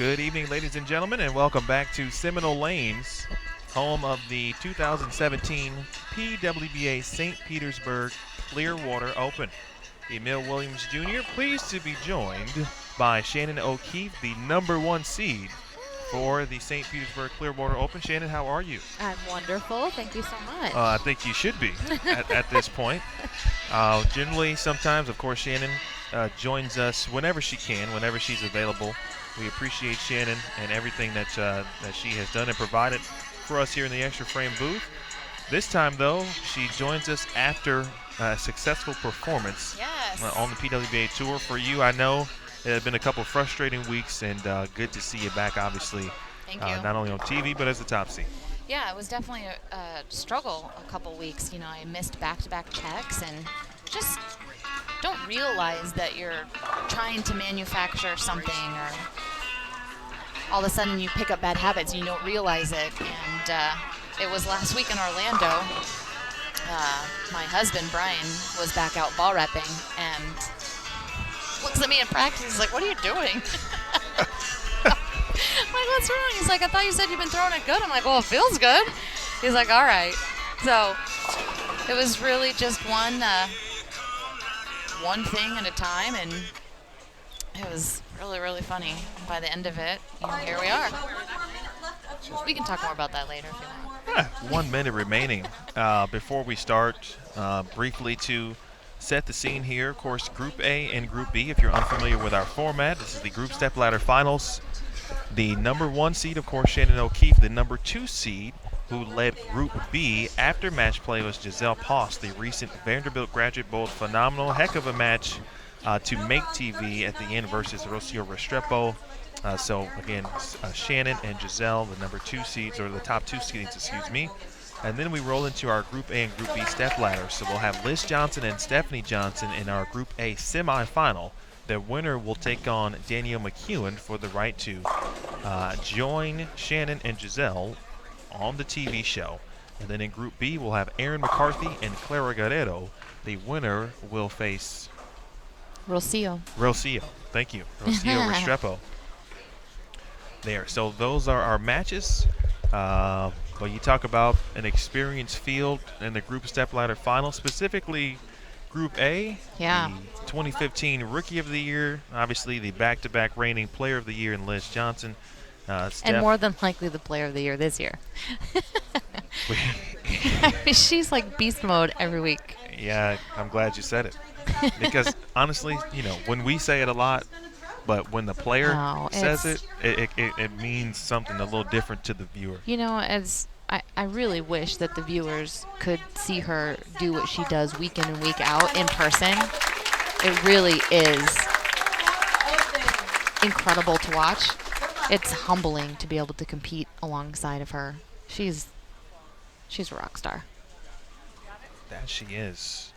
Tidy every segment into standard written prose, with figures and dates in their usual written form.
Good evening, ladies and gentlemen, and welcome back to Seminole Lanes, home of the 2017 PWBA St. Petersburg-Clearwater Open. Emil Williams Jr. pleased to be joined by Shannon O'Keefe, the #1 seed for the St. Petersburg-Clearwater Open. Shannon, how are you? I'm wonderful. Thank you so much. I think you should be at this point. Generally, sometimes, of course, Shannon joins us whenever she can, whenever she's available. We appreciate Shannon and everything that she has done and provided for us here in the Extra Frame booth. This time, though, she joins us after a successful performance on the PWBA Tour. For you, I know it had been a couple frustrating weeks, and good to see you back, obviously. Thank you. Not only on TV, but as the top seed. Yeah, it was definitely a struggle a couple weeks. You know, I missed back-to-back checks and just don't realize that you're trying to manufacture something, or all of a sudden you pick up bad habits and you don't realize it. And it was last week in Orlando. My husband, Brian, was back out ball repping and looks at me in practice. He's like, "What are you doing?" I'm like, "What's wrong?" He's like, "I thought you said you've been throwing it good." I'm like, "Well, it feels good." He's like, "All right." So it was really just one thing at a time, and it was really, really funny. By the end of it, here we are. We can talk more about that later if you want. 1 minute remaining before we start. Briefly to set the scene here, of course, Group A and Group B. If you're unfamiliar with our format, this is the Group Stepladder Finals. The #1 seed, of course, Shannon O'Keefe. The #2 seed, who led Group B after match play, was Giselle Post, the recent Vanderbilt graduate. Bowled phenomenal, heck of a match to make TV at the end versus Rocio Restrepo. So again, Shannon and Giselle, the #2 seeds, or the top 2 seeds, excuse me. And then we roll into our Group A and Group B step ladder. So we'll have Liz Johnson and Stephanie Johnson in our Group A semifinal. The winner will take on Danielle McEwen for the right to join Shannon and Giselle on the TV show. And then in Group B, we'll have Erin McCarthy and Clara Guerrero. The winner will face Rocio. Thank you. Rocio Restrepo. There. So those are our matches. But you talk about an experienced field in the Group Stepladder Final, specifically Group A. Yeah. The 2015 Rookie of the Year, obviously the back-to-back reigning Player of the Year in Liz Johnson. And more than likely the Player of the Year this year. I mean, she's like beast mode every week. Yeah, I'm glad you said it. Because honestly, you know, when we say it a lot, but when the player says it means something a little different to the viewer. You know, I really wish that the viewers could see her do what she does week in and week out in person. It really is incredible to watch. It's humbling to be able to compete alongside of her. She's a rock star. That she is.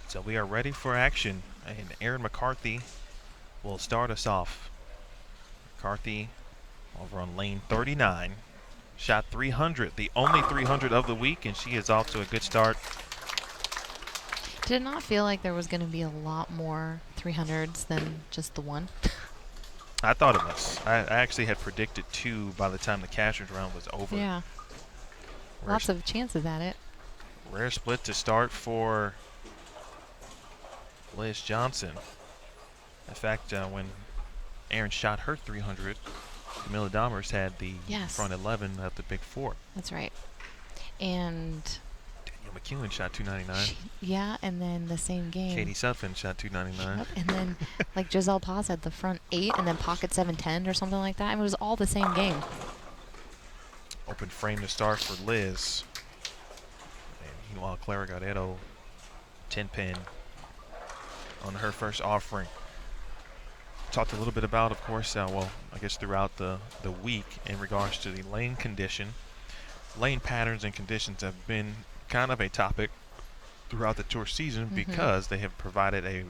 So we are ready for action, and Erin McCarthy will start us off. McCarthy over on lane 39. Shot 300, the only 300 of the week, and she is off to a good start. Did it not feel like there was going to be a lot more 300s than just the one? I thought it was. I actually had predicted 2 by the time the cashier's round was over. Yeah. Lots of chances at it. Rare split to start for Liz Johnson. In fact, when Erin shot her 300, Camilla Dahmers had the front 11 of the big 4. That's right. And Danielle McEwen shot 299. And then the same game, Katie Sutphin shot 299. Yep. And then like Giselle Post had the front 8 and then pocket 710 or something like that. I mean, it was all the same game. Open frame to start for Liz. And meanwhile, Clara Guerrero 10-pin on her first offering. Talked a little bit about, of course, I guess throughout the week in regards to the lane condition. Lane patterns and conditions have been kind of a topic throughout the tour season because they have provided a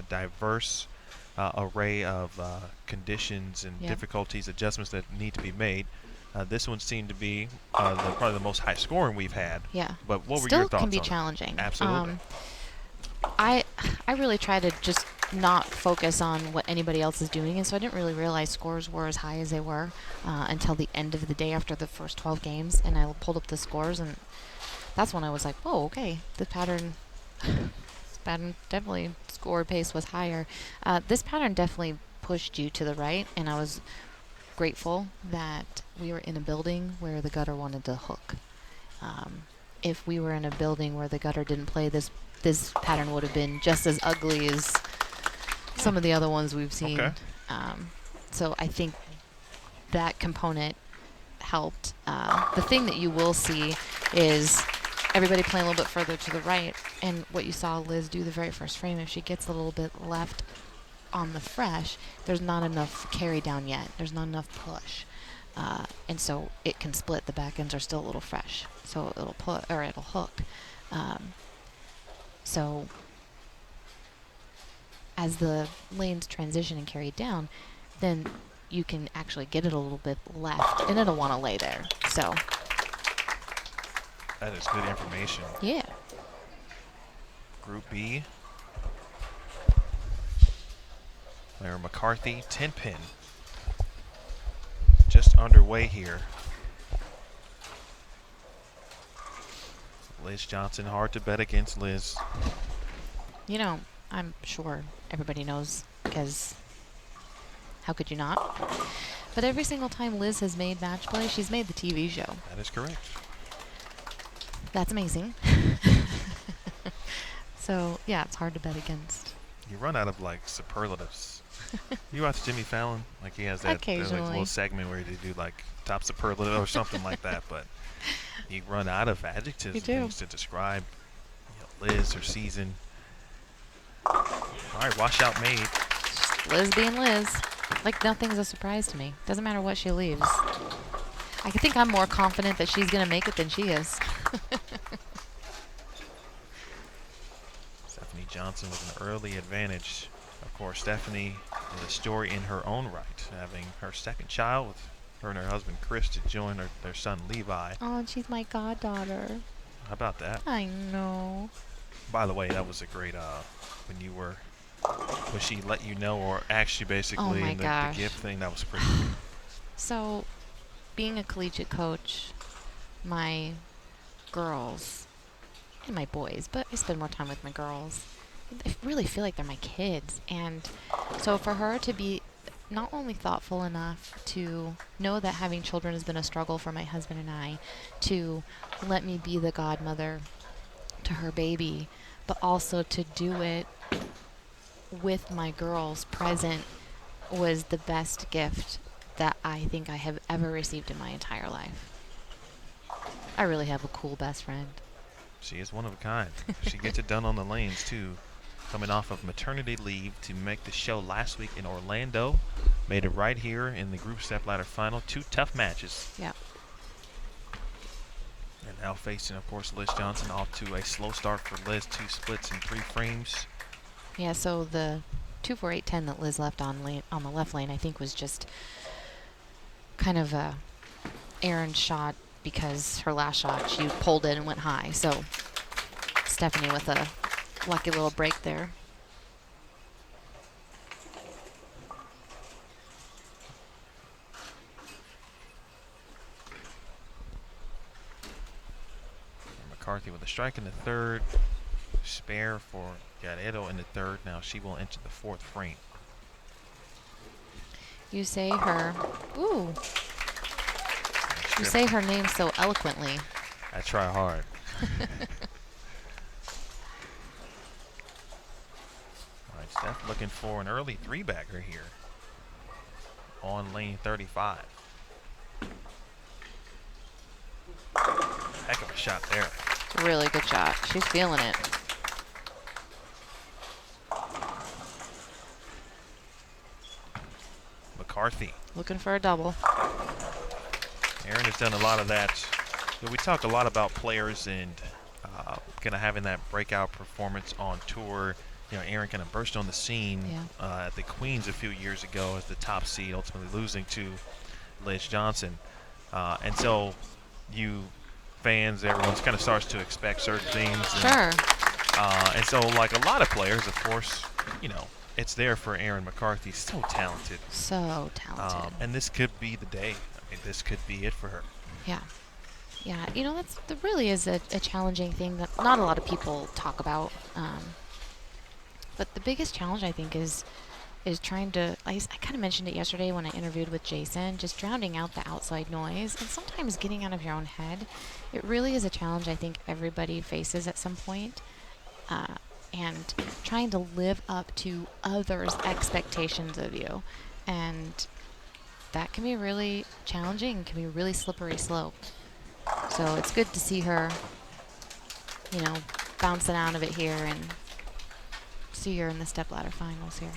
diverse array of conditions and difficulties, adjustments that need to be made. This one seemed to be probably the most high scoring we've had. Yeah. But what were Still your thoughts on it? can be challenging. Absolutely. I really try to just not focus on what anybody else is doing. And so I didn't really realize scores were as high as they were until the end of the day after the first 12 games. And I pulled up the scores, and that's when I was like, whoa, okay, this pattern definitely score pace was higher. This pattern definitely pushed you to the right, and I was grateful that we were in a building where the gutter wanted to hook. If we were in a building where the gutter didn't play, this pattern would have been just as ugly as some of the other ones we've seen. Okay. So I think that component helped. The thing that you will see is everybody playing a little bit further to the right, and what you saw Liz do the very first frame, if she gets a little bit left on the fresh, there's not enough carry down yet. There's not enough push. And so it can split. The back ends are still a little fresh. So it'll it'll hook. So as the lanes transition and carry down, then you can actually get it a little bit left, and it'll want to lay there. So that is good information. yeah. Group B. Claire McCarthy, 10-pin. Just underway here. Liz Johnson, hard to bet against Liz. You know, I'm sure everybody knows, because how could you not? But every single time Liz has made match play, she's made the TV show. That is correct. That's amazing. So, yeah, it's hard to bet against. You run out of, like, superlatives. You watch Jimmy Fallon? Like, he has that Occasionally. like, little segment where they do, like, top superlative or something like that. But you run out of adjectives and things to describe Liz, her season. All right, washout made. Just Liz being Liz. Like, nothing's a surprise to me. Doesn't matter what she leaves. I think I'm more confident that she's going to make it than she is. Stephanie Johnson with an early advantage. Of course, Stephanie is a story in her own right, having her second child with her and her husband Chris to join their son Levi. Oh, and she's my goddaughter. How about that? I know. By the way, that was a great when she let you know or asked you basically my in the gosh. gift thing. That was pretty cool. So, being a collegiate coach, my girls and my boys, but I spend more time with my girls. I really feel like they're my kids. And so for her to be not only thoughtful enough to know that having children has been a struggle for my husband and I, to let me be the godmother to her baby, but also to do it with my girls present, was the best gift that I think I have ever received in my entire life. I really have a cool best friend. She is one of a kind. She gets it done on the lanes too. Coming off of maternity leave to make the show last week in Orlando. Made it right here in the Group Stepladder Final. 2 tough matches. Yeah. And now facing, of course, Liz Johnson, off to a slow start for Liz. 2 splits in 3 frames. Yeah, so the 2-4-8-10 that Liz left on the left lane, I think, was just kind of a errand shot, because her last shot, she pulled it and went high. So Stephanie with a lucky little break there. McCarthy with a strike in the third. Spare for Guerrero in the third. Now she will enter the 4th frame. You say her, ooh, you say her name so eloquently. I try hard. All right, Steph looking for an early 3-bagger here on lane 35. Heck of a shot there. It's a really good shot. She's feeling it. McCarthy. Looking for a double. Aaron has done a lot of that. We talk a lot about players and kind of having that breakout performance on tour. You know, Aaron kind of burst on the scene at the Queens a few years ago as the top seed, ultimately losing to Liz Johnson. And so you fans, everyone kind of starts to expect certain things. Sure. And so, like a lot of players, of course, you know, it's there for Aaron McCarthy. So talented. So talented. And this could be the day. I mean, this could be it for her. Yeah. Yeah, that really is a challenging thing that not a lot of people talk about. But the biggest challenge, I think, is trying to, I kind of mentioned it yesterday when I interviewed with Jason, just drowning out the outside noise and sometimes getting out of your own head. It really is a challenge I think everybody faces at some point. And trying to live up to others' expectations of you. And that can be really challenging, can be a really slippery slope. So it's good to see her, bouncing out of it here and see her in the Stepladder Finals here.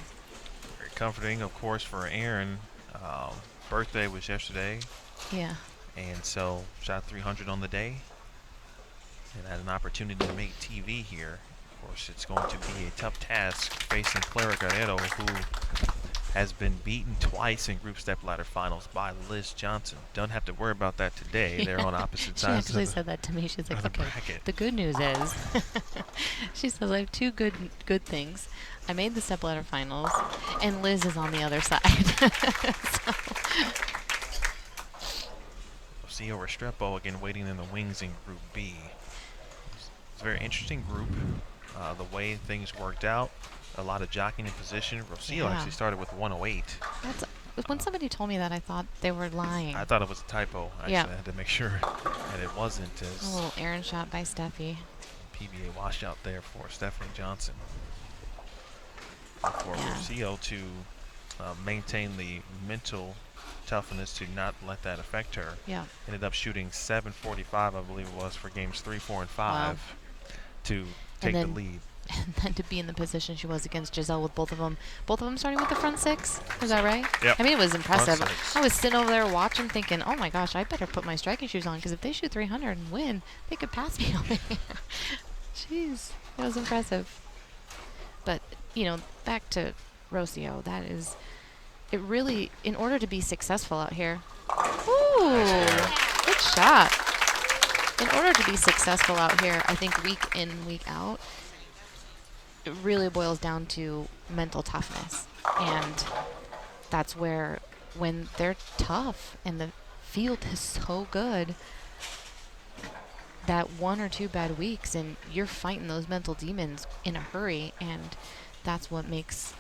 Very comforting, of course, for Aaron. Birthday was yesterday. Yeah. And so shot 300 on the day and had an opportunity to make TV here. Of course, it's going to be a tough task facing Clara Guerrero, who has been beaten twice in Group Stepladder Finals by Liz Johnson. Don't have to worry about that today. They're on opposite sides. She actually said that to me. She's like, okay, bracket. The good news is, she says, I have two good things. I made the Stepladder Finals, and Liz is on the other side. Rocio Restrepo again waiting in the wings in Group B. It's a very interesting group. The way things worked out, a lot of jockeying in position. Rocio actually started with 108. When somebody told me that, I thought they were lying. I thought it was a typo. Actually, I had to make sure that it wasn't. A little Aaron shot by Steffi. PBA washout there for Stephanie Johnson. For Rocio to maintain the mental toughness to not let that affect her. Yeah. Ended up shooting 745, I believe it was, for games 3, 4, and 5 to take the lead. And then to be in the position she was against Giselle with both of them starting with the front six. Is that right? Yep. I mean, it was impressive. I was sitting over there watching thinking, oh my gosh, I better put my striking shoes on because if they shoot 300 and win, they could pass me over here. Jeez, that was impressive. But, back to Rocio, it really, in order to be successful out here. Ooh, good shot. In order to be successful out here, I think week in, week out, it really boils down to mental toughness. And that's where, when they're tough and the field is so good, that 1 or 2 bad weeks and you're fighting those mental demons in a hurry, and that's what makes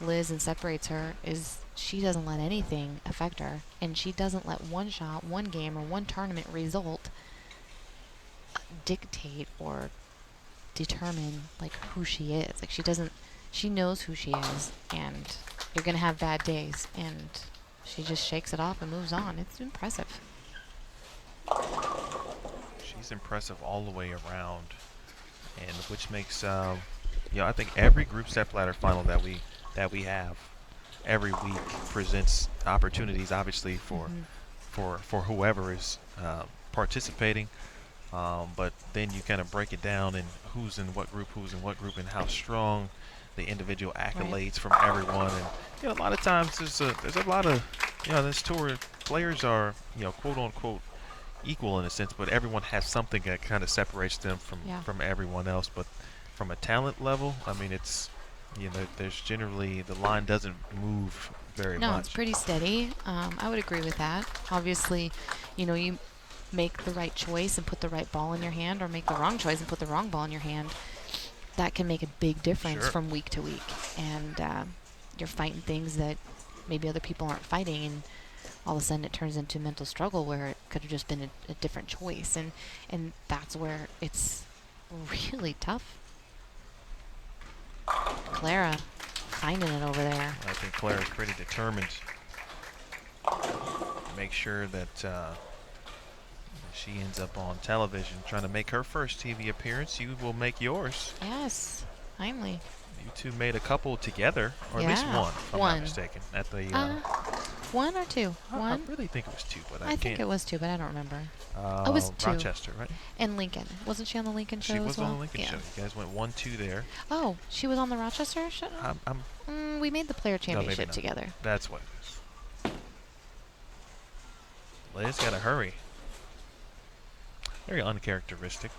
Liz and separates her, is she doesn't let anything affect her, and she doesn't let one shot, one game, or one tournament result dictate or determine who she is. She knows who she is, and you're gonna have bad days, and she just shakes it off and moves on. It's impressive. She's impressive all the way around, and which makes I think every Group Stepladder final that we have every week presents opportunities, obviously for whoever is participating. But then you kind of break it down and who's in what group, and how strong the individual accolades from everyone. And a lot of times there's a lot of this tour players are quote unquote equal in a sense, but everyone has something that kind of separates them from everyone else. But from a talent level, I mean, it's there's generally the line doesn't move very much. No, it's pretty steady. I would agree with that. Obviously, you make the right choice and put the right ball in your hand, or make the wrong choice and put the wrong ball in your hand. That can make a big difference from week to week. And you're fighting things that maybe other people aren't fighting, and all of a sudden it turns into a mental struggle where it could have just been a different choice. And that's where it's really tough. Clara finding it over there. I think Clara's pretty determined to make sure that she ends up on television, trying to make her first TV appearance. You will make yours. Yes, finally. You two made a couple together, or at least one, if I'm not mistaken. At the 1 or 2? I really think it was 2, but I think it was 2, but I don't remember. It was 2. Rochester, right? And Lincoln. Wasn't she on the Lincoln show? She was as well? on the Lincoln show. You guys went 1-2 there. Oh, she was on the Rochester show? We made the player championship together. That's what it is. Liz, gotta hurry. Very uncharacteristic.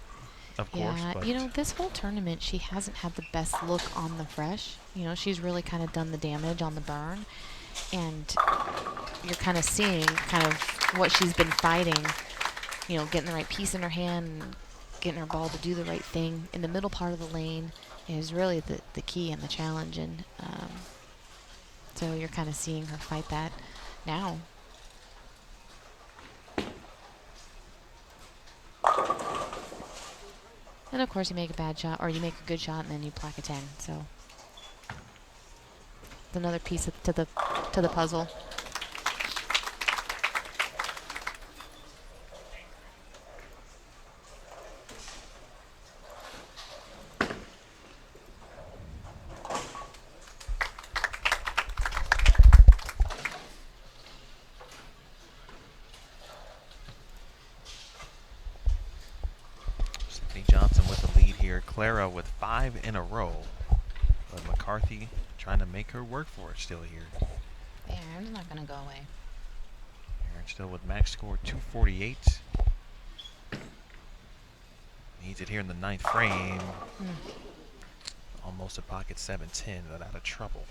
of course. Yeah, But you know, this whole tournament, she hasn't had the best look on the fresh. You know, she's really kind of done the damage on the burn. And you're kind of seeing kind of what she's been fighting, you know, getting the right piece in her hand, and getting her ball to do the right thing in the middle part of the lane is really the key and the challenge. And so you're kind of seeing her fight that now. And of course, you make a bad shot, or you make a good shot, and then you plaque a 10. So it's another piece to the puzzle. Stephanie Johnson with the lead here. Clara with 5 in a row. But McCarthy trying to make her work for it still here. Aaron's not going to go away. Aaron still with max score 248. Needs it here in the 9th frame. Almost a pocket 7-10, but out of trouble.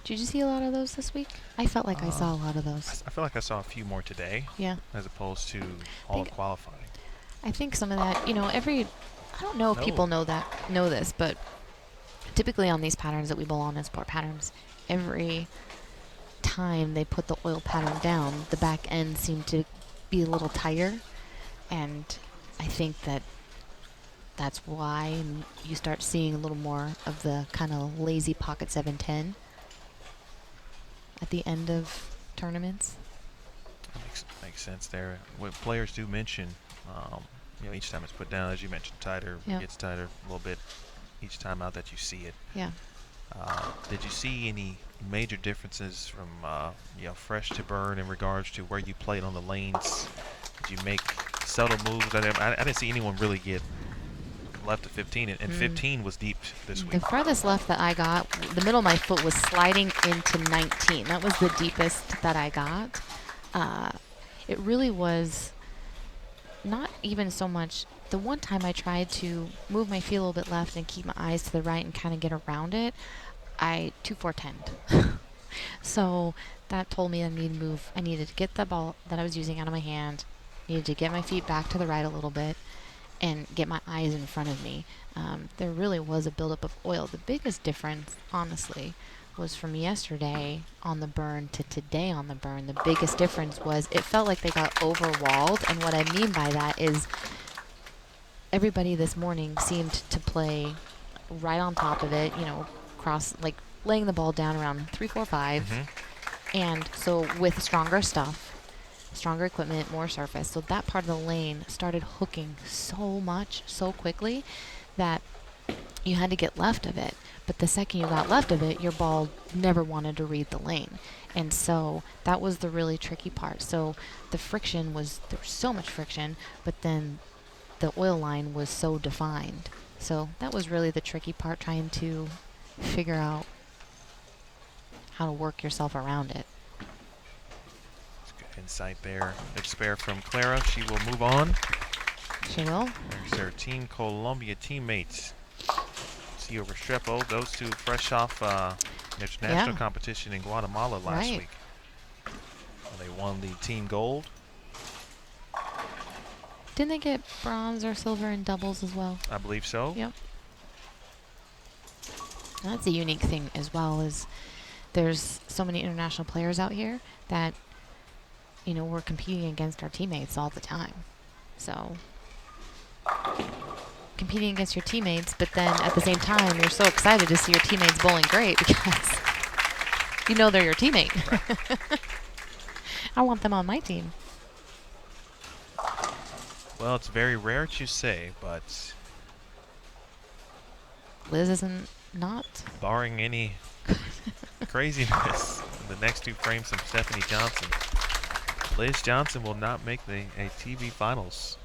Did you see a lot of those this week? I felt like I saw a lot of those. I feel like I saw a few more today. Yeah. As opposed to all of qualifying. I think some of that, you know, I don't know if people know this, but typically on these patterns that we bowl on as sport patterns, every time they put the oil pattern down, the back end seemed to be a little tighter. And I think that's why you start seeing a little more of the kind of lazy pocket 7-10 at the end of tournaments. Makes sense there. What players do mention, you know, each time it's put down, as you mentioned, tighter, gets tighter a little bit each time out that you see it. Yeah. Did you see any major differences from you know, fresh to burn in regards to where you played on the lanes? Did you make subtle moves? I didn't see anyone really get left of 15, and 15 was deep this week. The farthest left that I got, the middle of my foot was sliding into 19. That was the deepest that I got. It really was not even so much. The one time I tried to move my feet a little bit left and keep my eyes to the right and kind of get around it, I 2-4-10'd. So that told me I needed to move. I needed to get the ball that I was using out of my hand, needed to get my feet back to the right a little bit, and get my eyes in front of me. There really was a buildup of oil. The biggest difference, honestly, was from yesterday on the burn to today on the burn. The biggest difference was it felt like they got overwalled, and what I mean by that is everybody this morning seemed to play right on top of it, you know, like laying the ball down around 3, 4, 5. And so with stronger stuff, stronger equipment, more surface. So that part of the lane started hooking so much, so quickly, that you had to get left of it. But the second you got left of it, your ball never wanted to read the lane. And so that was the really tricky part. So the friction there was so much friction, but then the oil line was so defined. So that was really the tricky part, trying to figure out how to work yourself around it. Insight there. Big spare from Clara. She will move on. She will. There's their Team Colombia teammates. Gio Restrepo, those two fresh off international competition in Guatemala last week. They won the team gold. Didn't they get bronze or silver in doubles as well? I believe so. Yep. That's a unique thing as well, is there's so many international players out here that, you know, we're competing against our teammates all the time. So competing against your teammates, but then at the same time, you're so excited to see your teammates bowling great because you know they're your teammate. Right. I want them on my team. Well, it's very rare to say, but Liz isn't not. Barring any craziness in the next 2 frames from Stephanie Johnson, Liz Johnson will not make the TV finals.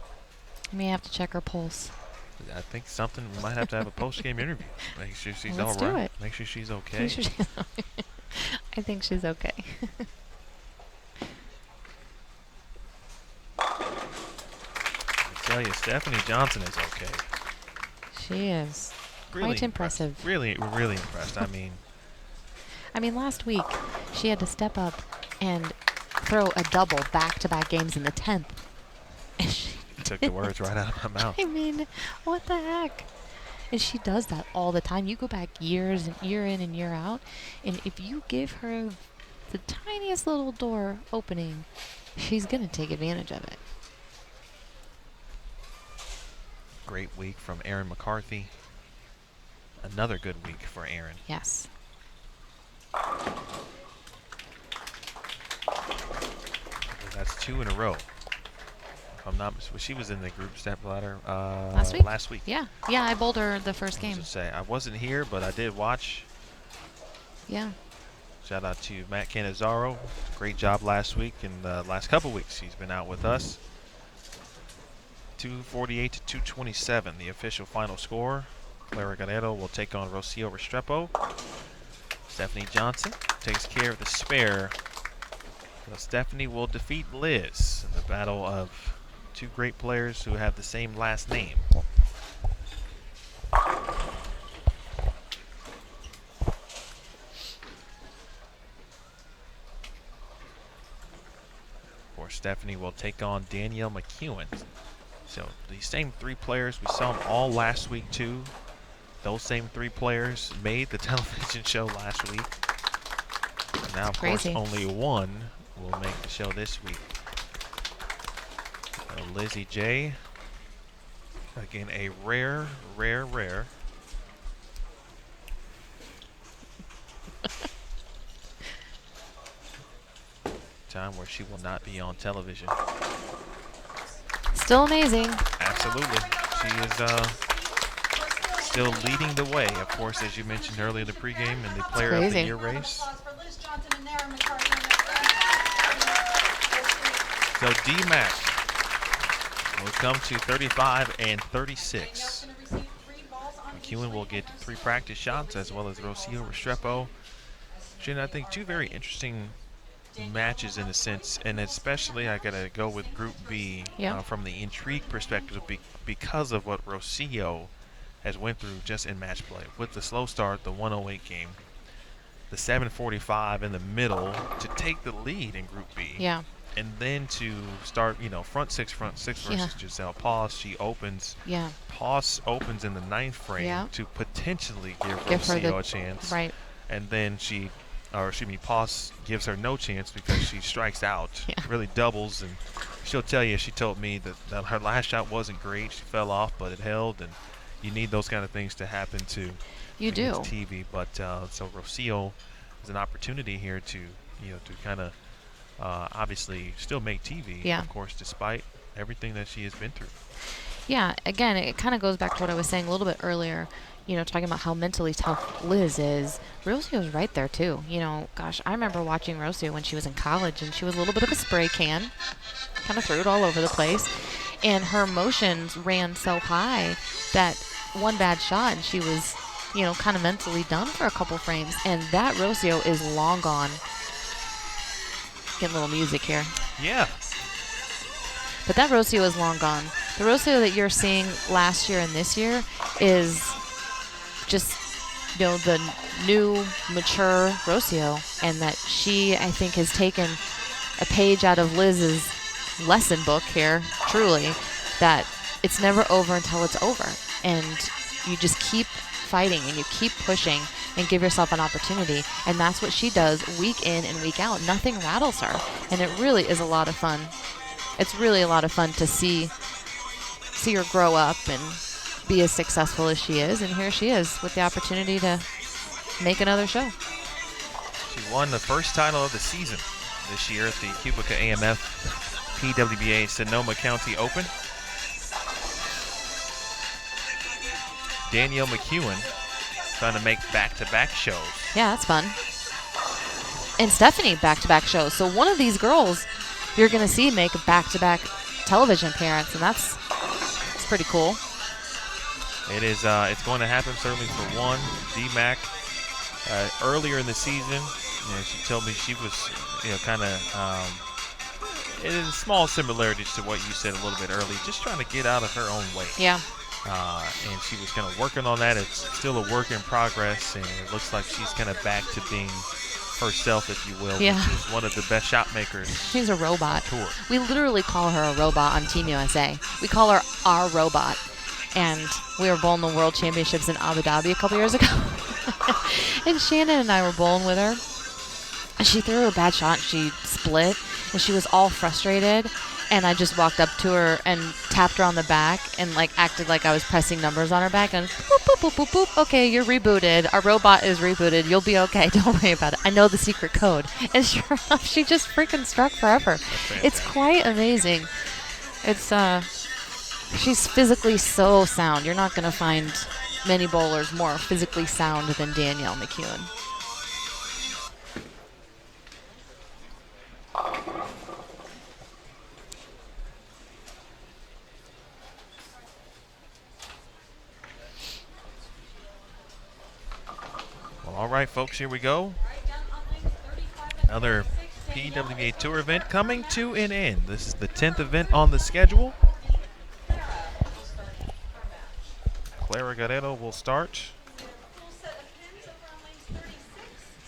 You may have to check her pulse. I think we might have to have a post-game interview. Make sure she's all right. Do it. Make sure she's okay. I think she's okay. I tell you, Stephanie Johnson is okay. She is. Really Quite impressive. Really, really impressed. I mean, last week she had to step up and throw a double back-to-back games in the 10th. And she took the words right out of my mouth. I mean, what the heck? And she does that all the time. You go back years and year in and year out, and if you give her the tiniest little door opening, she's going to take advantage of it. Great week from Erin McCarthy. Another good week for Erin. Yes. That's 2 in a row. If I'm not mistaken, she was in the group stepladder last week. Yeah, I bowled her the first game. I wasn't here, but I did watch. Yeah. Shout out to Matt Canizaro. Great job last week and the last couple weeks he's been out with us. 248 to 227, the official final score. Clara Guerrero will take on Rocio Restrepo. Stephanie Johnson takes care of the spare. So Stephanie will defeat Liz in the battle of 2 great players who have the same last name. Or Stephanie will take on Danielle McEwen. So the same 3 players, we saw them all last week too. Those same 3 players made the television show last week. And now, of course, only one will make the show this week. Lizzie J. Again, a rare. time where she will not be on television. Still amazing. Absolutely. She is still leading the way, of course, as you mentioned earlier in the pregame in the Player of the Year race. So D-Mac will come to 35 and 36. McEwen will get 3 practice shots, as well as Rocio Restrepo. Shannon, I think 2 very interesting matches in a sense, and especially I gotta go with Group B from the intrigue perspective because of what Rocio has went through just in match play. With the slow start, the 108 game, the 745 in the middle to take the lead in Group B. Yeah. And then to start, front six versus Giselle Paus. She opens. Yeah. Paus opens in the 9th frame to potentially give Rocio a chance. Right. And then Paus gives her no chance because she strikes out, really doubles, and she'll tell you, she told me that her last shot wasn't great. She fell off, but it held, and you need those kind of things to happen to TV. But so Rocio is an opportunity here to kind of obviously still make TV, of course, despite everything that she has been through. Yeah, again, it kind of goes back to what I was saying a little bit earlier, talking about how mentally tough Liz is. Rocio's right there, too. Gosh, I remember watching Rocio when she was in college, and she was a little bit of a spray can, kind of threw it all over the place, and her emotions ran so high that one bad shot, and she was, kind of mentally done for a couple frames, and that Rocio is long gone. Get a little music here. Yeah. But that Rocio is long gone. The Rocio that you're seeing last year and this year is just, the new, mature Rocio, and that she, I think, has taken a page out of Liz's lesson book here, truly, that it's never over until it's over. And you just keep fighting and you keep pushing and give yourself an opportunity. And that's what she does week in and week out. Nothing rattles her. And it really is a lot of fun. It's really a lot of fun to see her grow up and be as successful as she is. And here she is with the opportunity to make another show. She won the first title of the season this year at the Cubica AMF PWBA Sonoma County Open. Danielle McEwen trying to make back-to-back shows. Yeah, that's fun. And Stephanie, back-to-back shows. So one of these girls you're going to see make a back-to-back television appearance, and that's pretty cool. It is. It's going to happen certainly for one. D-Mac, earlier in the season, she told me she was, kind of, it is small similarities to what you said a little bit earlier, just trying to get out of her own way. Yeah. and she was kind of working on that. It's still a work in progress, and it looks like she's kind of back to being herself, if you will. Yeah. She's one of the best shot makers. She's a robot. Tour. We literally call her a robot on Team USA. We call her our robot. And we were bowling the World Championships in Abu Dhabi a couple years ago. And Shannon and I were bowling with her. And she threw a bad shot. She split. And she was all frustrated. And I just walked up to her and tapped her on the back and acted like I was pressing numbers on her back. And boop, boop, boop, boop, boop. Okay, you're rebooted. Our robot is rebooted. You'll be okay. Don't worry about it. I know the secret code. And sure enough, she just freaking struck forever. It's quite amazing. It's, she's physically so sound. You're not going to find many bowlers more physically sound than Danielle McEwen. All right, folks, here we go. Another PWBA Tour event coming to an end. This is the 10th event on the schedule. Clara Guerrero will start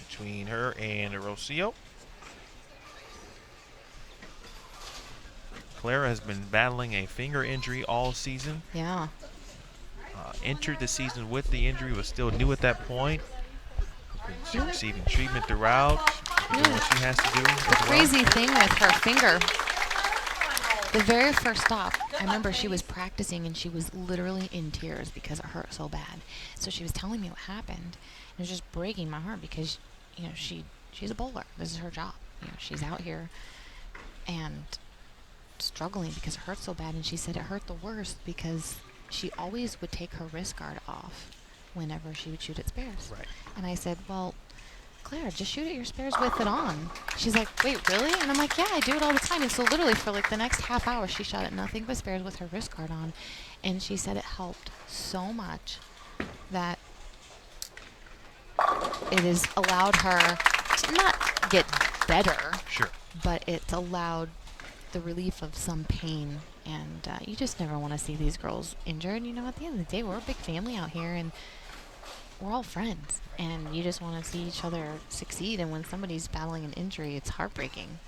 between her and Rocio. Clara has been battling a finger injury all season. Yeah. Entered the season with the injury, was still new at that point. She's receiving treatment throughout, doing what she has to do. The crazy thing with her finger, the very first stop, I remember she was practicing and she was literally in tears because it hurt so bad. So she was telling me what happened. It was just breaking my heart because, she's a bowler. This is her job. She's out here and struggling because it hurt so bad. And she said it hurt the worst because she always would take her wrist guard off whenever she would shoot at spares. Right. And I said, well, Claire, just shoot at your spares with it on. She's like, wait, really? And I'm like, yeah, I do it all the time. And so literally for the next half hour, she shot at nothing but spares with her wrist guard on. And she said it helped so much that it has allowed her to not get better. Sure. But it's allowed the relief of some pain. And you just never want to see these girls injured. At the end of the day, we're a big family out here, and we're all friends. And you just want to see each other succeed. And when somebody's battling an injury, it's heartbreaking.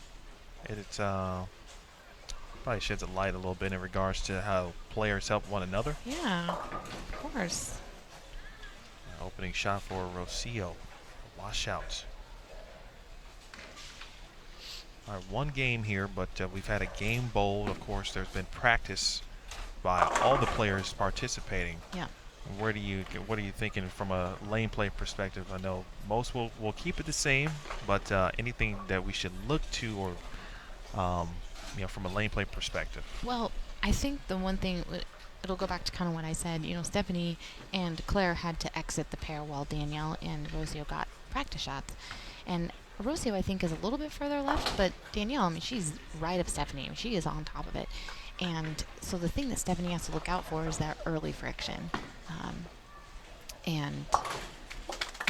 It's probably sheds a light a little bit in regards to how players help one another. Yeah, of course. Opening shot for Rocio. Washout. All right, one game here, but we've had a game bowled. Of course, there's been practice by all the players participating. Yeah. What are you thinking from a lane play perspective? I know most will keep it the same, but anything that we should look to, or from a lane play perspective. Well, I think the one thing, it'll go back to kind of what I said. Stephanie and Claire had to exit the pair while Danielle and Rocio got practice shots, and Rocio, I think, is a little bit further left, but Danielle, she's right of Stephanie. She is on top of it. And so the thing that Stephanie has to look out for is that early friction, and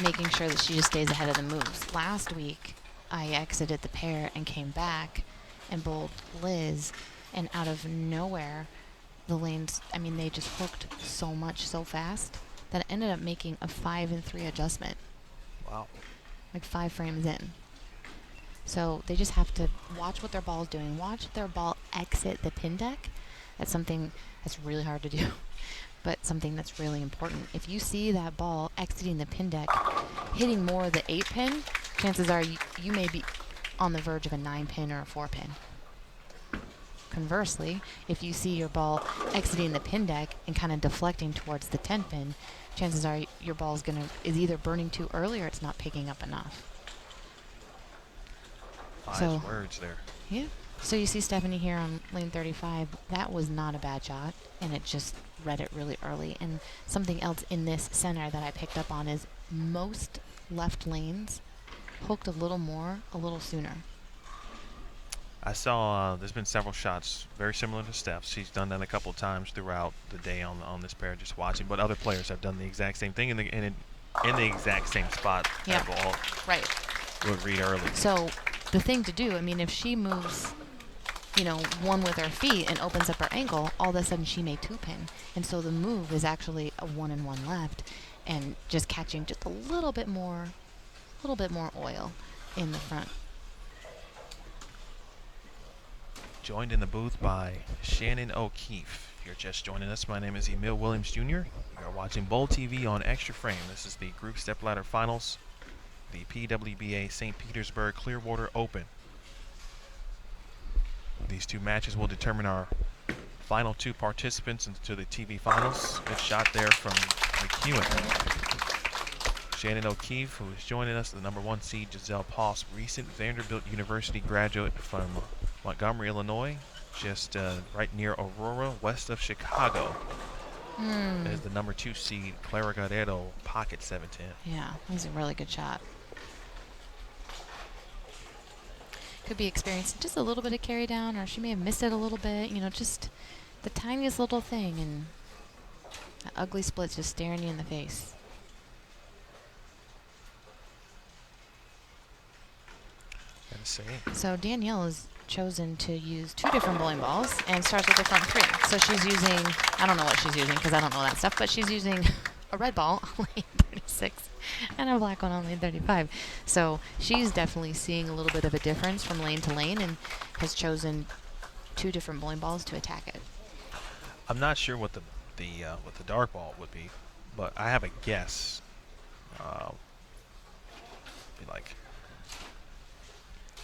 making sure that she just stays ahead of the moves. Last week, I exited the pair and came back and bowled Liz, and out of nowhere, the lanes, they just hooked so much so fast that it ended up making a 5-3 adjustment. Wow. 5 frames in. So they just have to watch what their ball is doing. Watch their ball exit the pin deck. That's something that's really hard to do, but something that's really important. If you see that ball exiting the pin deck, hitting more of the 8 pin, chances are you may be on the verge of a 9 pin or a 4 pin. Conversely, if you see your ball exiting the pin deck and kind of deflecting towards the 10 pin, chances are your ball is either burning too early or it's not picking up enough. Wise words there. Yeah. So you see Stephanie here on lane 35. That was not a bad shot, and it just read it really early. And something else in this center that I picked up on is most left lanes hooked a little more, a little sooner. I saw there's been several shots very similar to Steph's. She's done that a couple of times throughout the day on this pair, just watching. But other players have done the exact same thing in the exact same spot. Yeah. Ball Right. would read early. So the thing to do, if she moves one with her feet and opens up her ankle, all of a sudden she may two-pin. And so the move is actually a 1-and-1 left and just catching just a little bit more oil in the front. Joined in the booth by Shannon O'Keefe. If you're just joining us, my name is Emil Williams Jr. You are watching Bowl TV on Extra Frame. This is the Group Stepladder Finals, the PWBA St. Petersburg-Clearwater Open. These two matches will determine our final two participants into the TV Finals. Good shot there from McEwen. Shannon O'Keefe, who is joining us, the number 1 seed, Giselle Poss, recent Vanderbilt University graduate from Montgomery, Illinois, just right near Aurora, west of Chicago. As the number 2 seed, Clara Guerrero, pocket 710. Yeah, that was a really good shot. Could be experiencing just a little bit of carry down, or she may have missed it a little bit, just the tiniest little thing, and that ugly split's just staring you in the face. So Danielle has chosen to use 2 different bowling balls and starts with the front 3. So she's using, I don't know what she's using because I don't know that stuff, but she's using a red ball on lane 36 and a black one on lane 35. So she's definitely seeing a little bit of a difference from lane to lane and has chosen 2 different bowling balls to attack it. I'm not sure what the dark ball would be, but I have a guess. Be like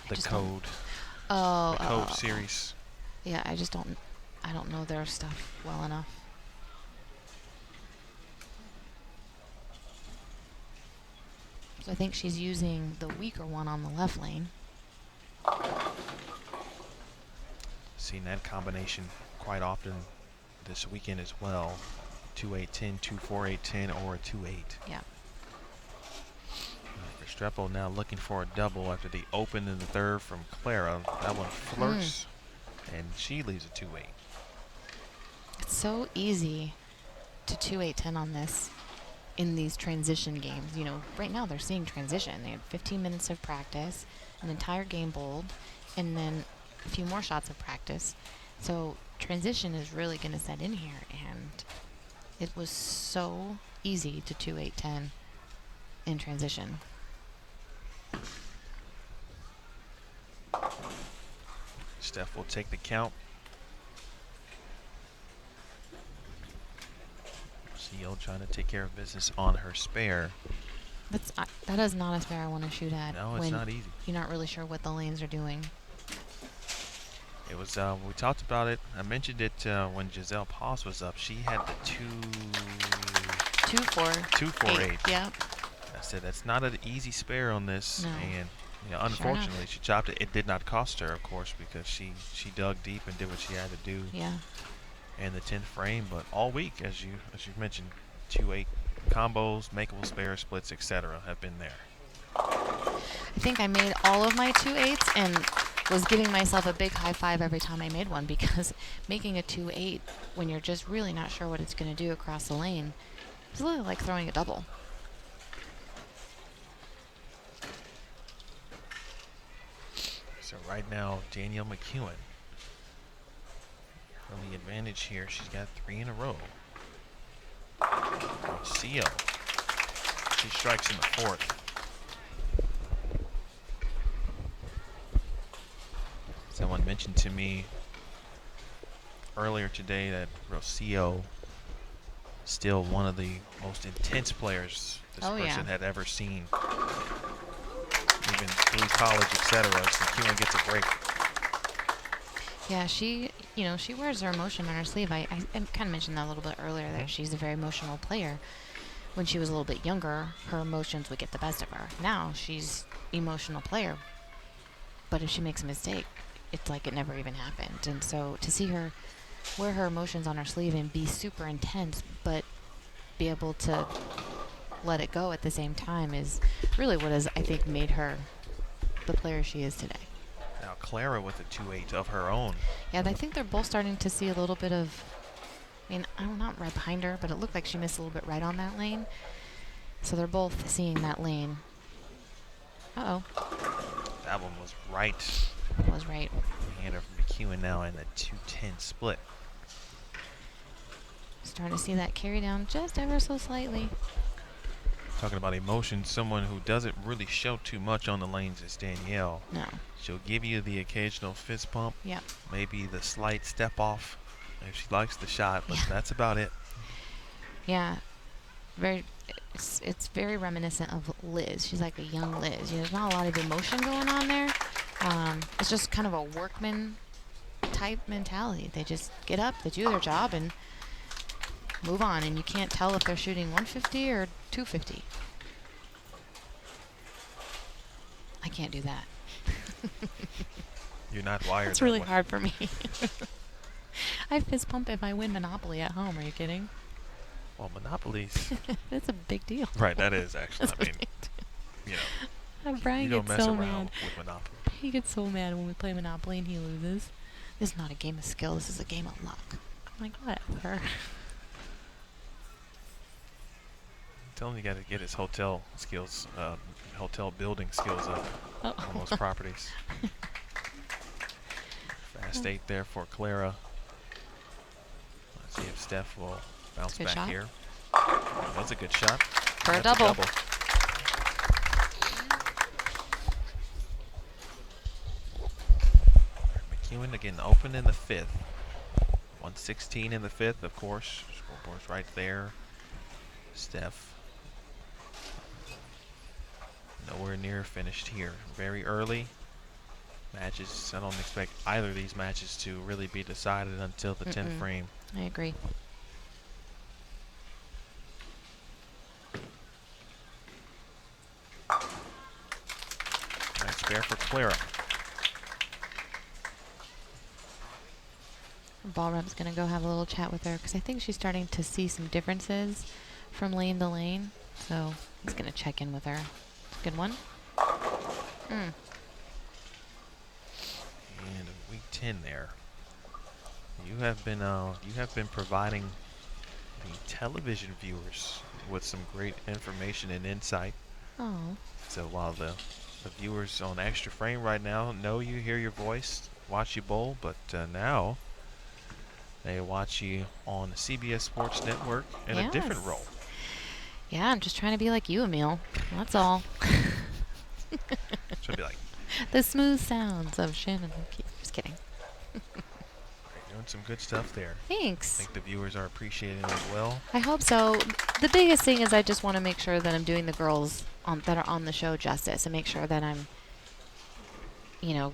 the code. Oh, the code series. Yeah, I don't know their stuff well enough. So I think she's using the weaker one on the left lane. Seen that combination quite often this weekend as well. 2-8-10, 2-4-8-10, or a 2-8. Yeah. Restrepo now looking for a double after the open in the third from Clara. That one flirts, and she leaves a 2-8. It's so easy to 2-8-10 on this in these transition games. Right now they're seeing transition. They had 15 minutes of practice, an entire game bowled, and then a few more shots of practice. So transition is really going to set in here, and it was so easy to 2-8-10 in transition. Steph will take the count. CEO trying to take care of business on her spare. That is not a spare I want to shoot at. No, it's not easy. You're not really sure what the lanes are doing. It was, we talked about it. I mentioned it when Giselle Poss was up. She had the 2-4-8. Yeah. I said that's not an easy spare on this, No. and unfortunately she chopped it. It did not cost her, of course, because she dug deep and did what she had to do. Yeah. And the 10th frame, but all week, as you mentioned, 2-8 combos, makeable spares, splits, etc. have been there. I think I made all of my 2-8s and was giving myself a big high five every time I made one, because making a 2-8 when you're just really not sure what it's going to do across the lane is really like throwing a double. So right now, Danielle McEwen from the advantage here. She's got 3 in a row. CO. She strikes in the 4th. Someone mentioned to me earlier today that Rocio still one of the most intense players this person had ever seen. Even through college, etc. So McEwen gets a break. Yeah, she wears her emotion on her sleeve. I kind of mentioned that a little bit earlier, that she's a very emotional player. When she was a little bit younger, her emotions would get the best of her. Now she's emotional player, but if she makes a mistake, it's like it never even happened. And so to see her wear her emotions on her sleeve and be super intense, but be able to let it go at the same time is really what has, I think, made her the player she is today. Now Clara with a 2-8 of her own. Yeah, I think they're both starting to see a little bit of, I'm not right behind her, but it looked like she missed a little bit right on that lane. So they're both seeing that lane. Uh-oh. That one was right I was right. Hannah McEwen now in the 2-10 split. Starting to see that carry down just ever so slightly. Talking about emotion, someone who doesn't really show too much on the lanes is Danielle. No. She'll give you the occasional fist pump. Yep. Maybe the slight step off if she likes the shot, but Yeah. that's about it. Yeah. It's very reminiscent of Liz. She's like a young Liz. There's not a lot of emotion going on there. It's just kind of a workman type mentality. They just get up, they do their job, and move on. And you can't tell if they're shooting 150 or 250. I can't do that. You're not wired. It's that really way. hard for me. I fist pump if I win Monopoly at home. Are you kidding? Well, Monopoly's That's a big deal. right. That is actually. I mean, you know, Brian you don't gets mess so around mad. with Monopoly. He gets so mad when we play Monopoly and he loses. This is not a game of skill. This is a game of luck. I'm like, whatever. Tell him you got to get his hotel skills, hotel building skills up on those properties. Fast 8 there for Clara. Let's see if Steph will bounce Good back shot. here. That's a good shot. For a That's double. McEwen again open in the 5th. 116 in the 5th, of course. Scoreboard's right there. Steph nowhere near finished here. Very early. Matches, I don't expect either of these matches to really be decided until the 10th frame. I agree. Nice spare for Clara. Ball rub's going to go have a little chat with her because I think she's starting to see some differences from lane to lane. So he's going to check in with her. Good one. And week 10 there. You have been providing the television viewers with some great information and insight. Oh. So while the viewers on Extra Frame right now know you, hear your voice, watch you bowl, but now they watch you on the CBS Sports Network in a different role. Yeah, I'm just trying to be like you, Emil. That's all. Should be like The smooth sounds of Shannon. Just kidding. doing some good stuff there. I Thanks. think the viewers are appreciating it as well. I hope so. The biggest thing is I just want to make sure that I'm doing the girls that are on the show justice and make sure that I'm,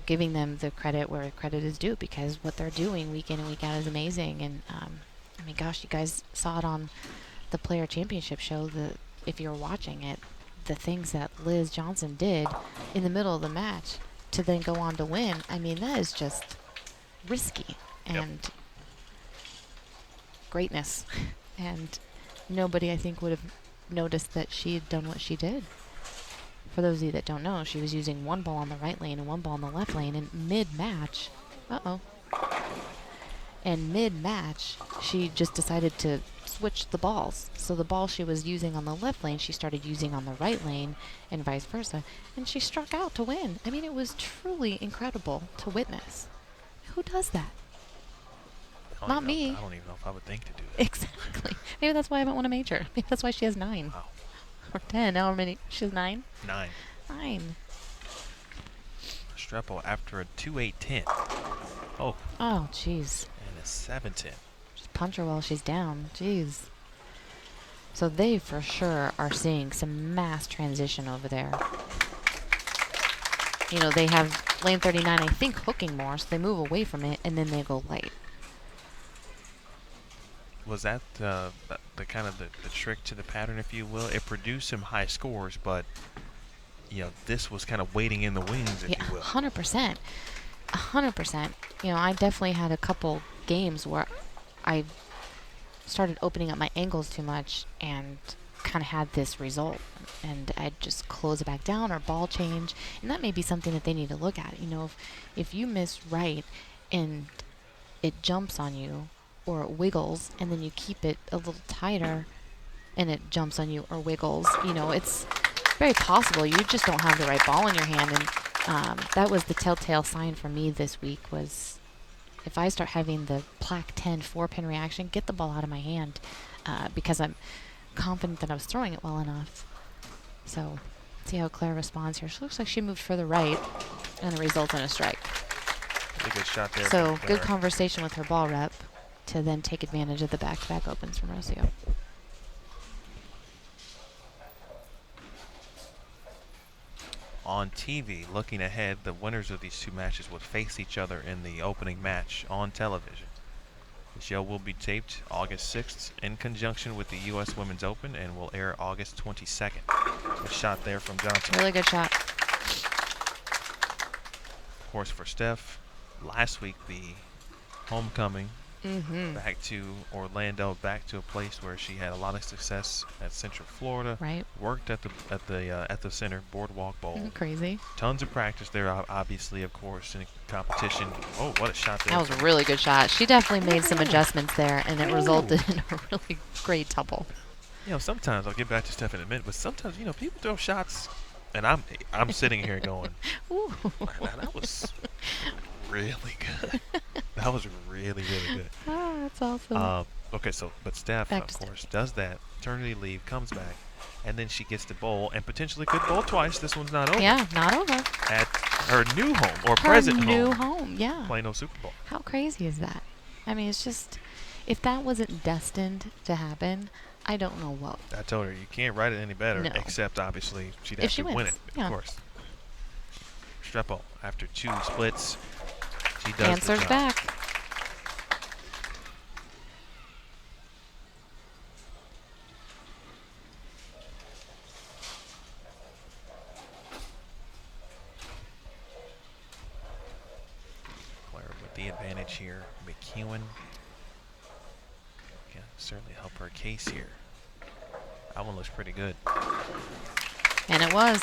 giving them the credit where credit is due because what they're doing week in and week out is amazing. And, I mean, gosh, you guys saw it on the Player Championship show. If you're watching it, the things that Liz Johnson did in the middle of the match to then go on to win, I mean, that is just risky and greatness. And nobody, I think, would have noticed that she had done what she did. For those of you that don't know, she was using one ball on the right lane and one ball on the left lane, and mid-match, and mid-match, she just decided to switch the balls. So the ball she was using on the left lane, she started using on the right lane, and vice versa. And she struck out to win. I mean, it was truly incredible to witness. Who does that? Not me. I don't even know if I would think to do that. Exactly. Maybe that's why I haven't won a major. Maybe that's why she has 9. Wow. Or 10. How many? She has 9? 9. 9. Streppel after a 2-8-10. Oh. Oh, jeez. And a 7-10. Just punch her while she's down. Jeez. So they for sure are seeing some mass transition over there. They have lane 39, I think, hooking more, so they move away from it, and then they go light. Was that the kind of the trick to the pattern, if you will? It produced some high scores, but this was kind of waiting in the wings, if you will. 100%. 100%. I definitely had a couple games where I started opening up my angles too much and kind of had this result. And I'd just close it back down or ball change. And that may be something that they need to look at. If you miss right and it jumps on you or it wiggles and then you keep it a little tighter and it jumps on you or wiggles, it's very possible you just don't have the right ball in your hand. And That was the telltale sign for me this week was if I start having the Plaque 10 4-pin reaction, get the ball out of my hand because I'm confident that I was throwing it well enough. So see how Claire responds here. She looks like she moved further right, and it results in a strike. Really good shot there. So good conversation with her ball rep to then take advantage of the back-to-back opens from Rocio. On TV, looking ahead, the winners of these two matches would face each other in the opening match on television. The show will be taped August 6th in conjunction with the U.S. Women's Open and will air August 22nd. A shot there from Johnson. Really good shot. Of course, for Steph, last week the homecoming back to Orlando, back to a place where she had a lot of success at Central Florida. Right. Worked at the center, Boardwalk Bowl. Crazy. Tons of practice there, obviously, of course, in competition. Oh, what a shot there! That was a really good shot. She definitely made some adjustments there, and it resulted in a really great double. You know, sometimes I'll get back to Steph in a minute, but sometimes people throw shots, and I'm sitting here going, Ooh. "Wow, that was really good. That was really good." Oh, that's awesome. Okay, but Steph, Back of to course, does that. Maternity leave, comes back, and then she gets to bowl, and potentially could bowl twice. This one's not over. Yeah, not over. At her new home or Her present new home. home, yeah. Plano Super Bowl. How crazy is that? I mean, it's just, if that wasn't destined to happen, I don't know what. I told her you can't write it any better, No. except obviously she'd If have she to win wins, it, yeah. of course. Strepo, after 2 splits, she does Answers the job. back. Claire with the advantage here. McEwen can certainly help her case here. That one looks pretty good. And it was.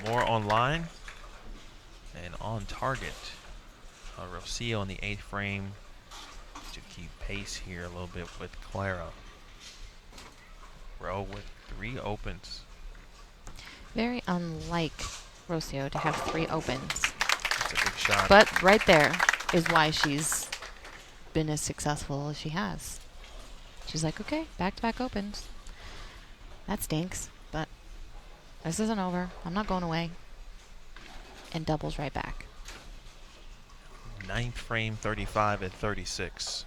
More online and on target. Rocio in the 8th frame to keep pace here a little bit with Clara. Rowe with 3 opens. Very unlike Rocio to have 3 opens. That's a big shot. But right there is why she's been as successful as she has. She's like, okay, back-to-back opens. That stinks, but this isn't over. I'm not going away. And doubles right back. 9th frame, 35 at 36.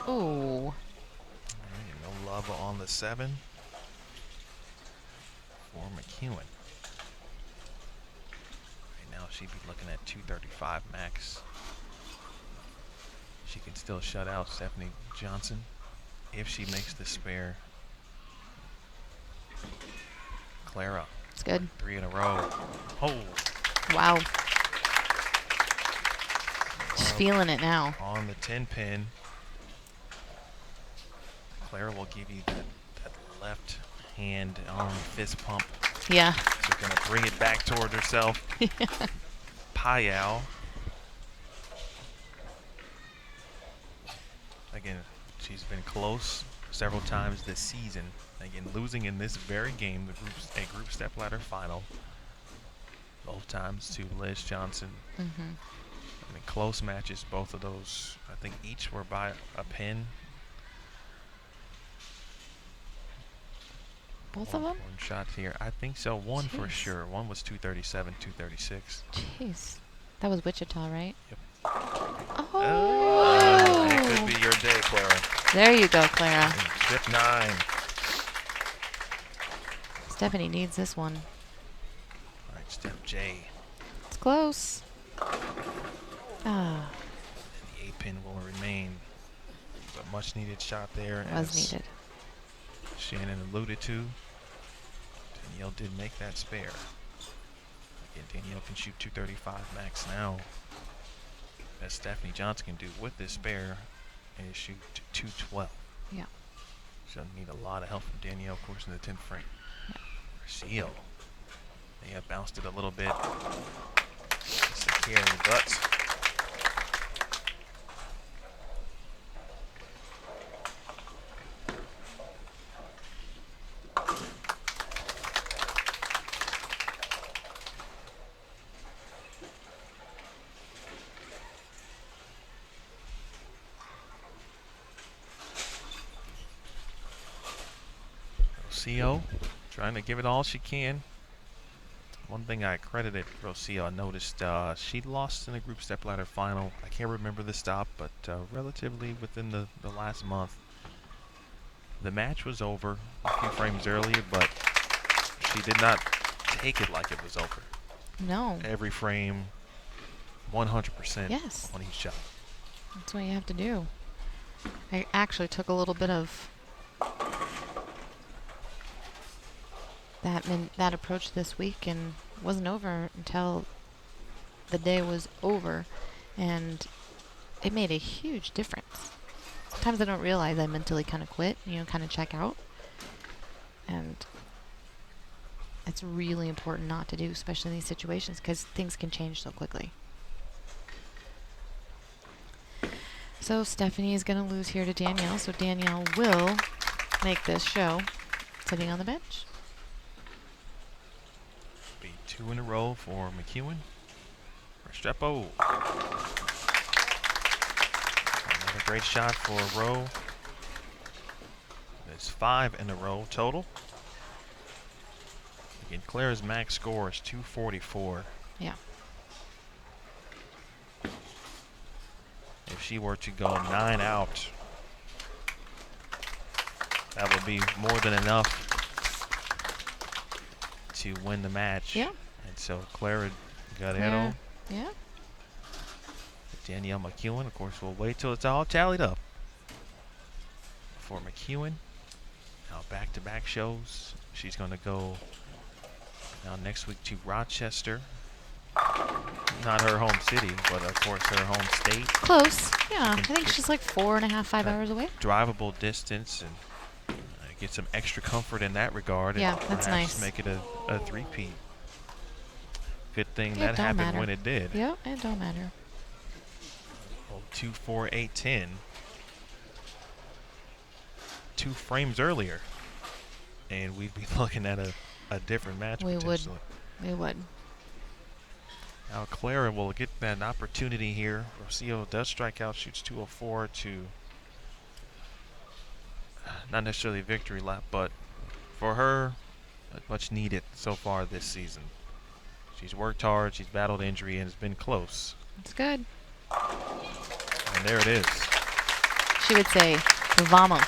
Ooh. No love on the 7 for McEwen. Right now she'd be looking at 235 max. She can still shut out Stephanie Johnson if she makes the spare. Clara. It's good. 3 in a row. Oh. Wow. She's feeling it now. On the 10 pin. Clara will give you that left hand arm fist pump. Yeah. She's going to bring it back toward herself. Payal. Again, she's been close several times this season. Again, losing in this very game, a Group Stepladder Final. Both times to Liz Johnson. I mean, close matches, both of those. I think each were by a pin. Both of them? One shot here. I think so. One for Jeez. sure. One was 237, 236. Jeez. That was Wichita, right? Yep. Oh! It could be your day, Clara. There you go, Clara. Chip 9. Stephanie needs this one. All right, Steph J. It's close. Ah, The 8 pin will remain. A much needed shot there. was as needed. Shannon alluded to. Danielle did make that spare. Again, Danielle can shoot 235 max now. As Stephanie Johnson can do with this spare is shoot 212. Yeah. She'll need a lot of help from Danielle, of course, in the 10th frame. Seal. They have bounced it a little bit. It's a carry, but Rocio trying to give it all she can. One thing I credited Rocio, I noticed she lost in the Group Stepladder Final. I can't remember the stop, but relatively within the last month. The match was over a few frames earlier, but she did not take it like it was over. No. Every frame, 100% Yes. on each shot. That's what you have to do. I actually took a little bit of that approach this week and wasn't over until the day was over, and it made a huge difference. Sometimes I don't realize I mentally kind of quit, kind of check out. And it's really important not to do, especially in these situations, because things can change so quickly. So Stephanie is going to lose here to Danielle, so Danielle will make this show sitting on the bench. Be 2 in a row for McEwen. Restrepo. Another great shot for Rowe. It's 5 in a row total. Again, Clara's max score is 244. Yeah. If she were to go 9 out, that would be more than enough to win the match. Yeah. And so Clara Guerrero, Yeah. Danielle McEwen, of course, we'll wait till it's all tallied up. For McEwen, now back-to-back shows. She's going to go now next week to Rochester. Not her home city, but of course her home state. Close. Yeah. I think she's like 4.5, 5 hours away. Drivable distance, and get some extra comfort in that regard. Yeah, and that's perhaps nice. Make it a three-peat. Good thing Yeah, that it don't happened matter. when it did. Yep, it don't matter. 2-4-8-10. 2 frames earlier, and we'd be looking at a different match We would. potentially. We would. Now Clara will get that opportunity here. Rocio does strike out, shoots 204 to not necessarily a victory lap, but for her, much needed so far this season. She's worked hard, she's battled injury, and has been close. It's good. And there it is. She would say, vamos.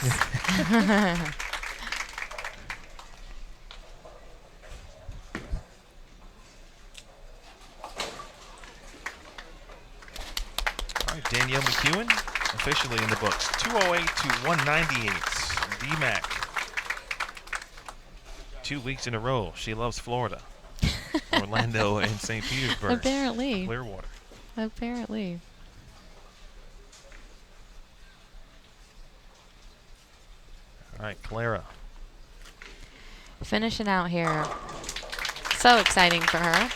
All right, Danielle McEwen officially in the books. 208 to 198. VMAC. 2 weeks in a row. She loves Florida. Orlando and St. Petersburg. Apparently. Clearwater. Apparently. All right, Clara. Finishing out here. So exciting for her.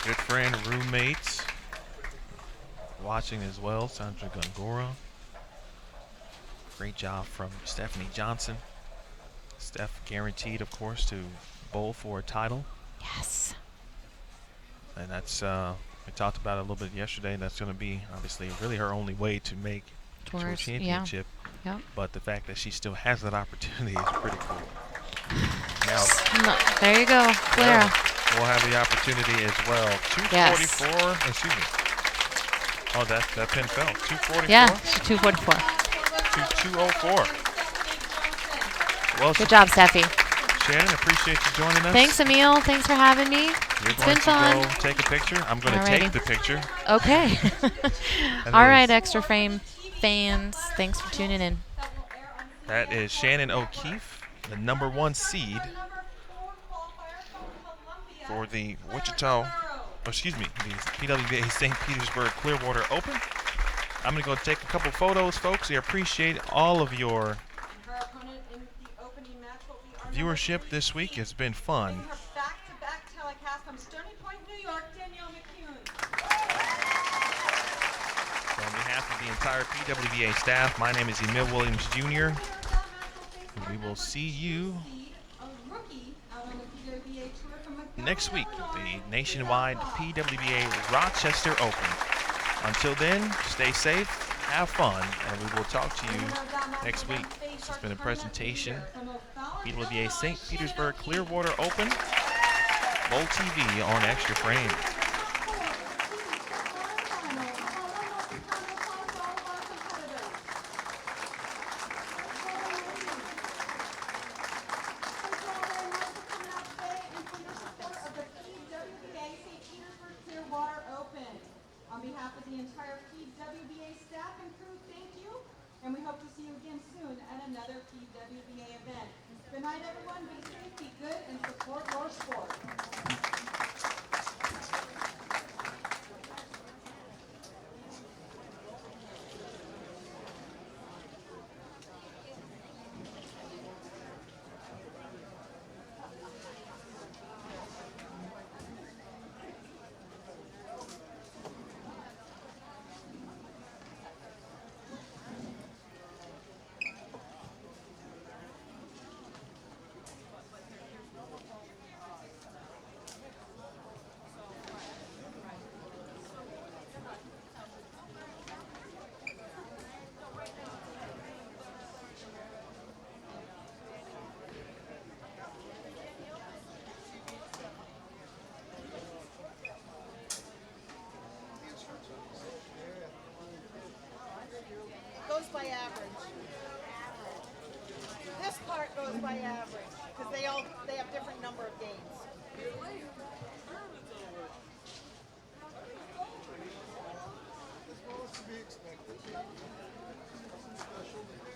Good friend, roommates. Watching as well, Sandra Gongora. Great job from Stephanie Johnson. Steph guaranteed, of course, to bowl for a title. Yes. And that's, we talked about it a little bit yesterday. That's going to be, obviously, really her only way to make to a Towards, championship. Yeah. Yep. But the fact that she still has that opportunity is pretty cool. Now, No, there you go, Clara. we'll have the opportunity as well. 244, excuse me. Oh, that pin fell. 244 Yeah, she's 244. to 204. Well, Good job, Steffi. Shannon, appreciate you joining us. Thanks, Emil. Thanks for having me. You're It's going been to fun. go take a picture. I'm going to Alrighty. take the picture. Okay. And All it right, is- Extra Frame fans. Thanks for tuning in. That is Shannon O'Keefe, the #1 seed for the the PWBA St. Petersburg-Clearwater Open. I'm going to go take a couple photos, folks. We appreciate all of your viewership this week. It's been fun. Her back-to-back telecast from Stony Point, New York, Danielle McEwen. So on behalf of the entire PWBA staff, my name is Emil Williams Jr. We will see you A rookie out on the PWBA tour from McDonald, next week, Illinois. the nationwide PWBA Rochester Open. Until then, stay safe have fun, and we will talk to you next week. This has been a presentation, PWBA St. Petersburg-Clearwater Open, Bowl TV on Extra Frame. On behalf of the entire PWBA staff and crew, thank you, and we hope to see you again soon at another PWBA event. Good night, everyone. Be safe, be good, and support your sport. Goes by average. This part goes by average because they have different number of games. As well as to be expected. Something special.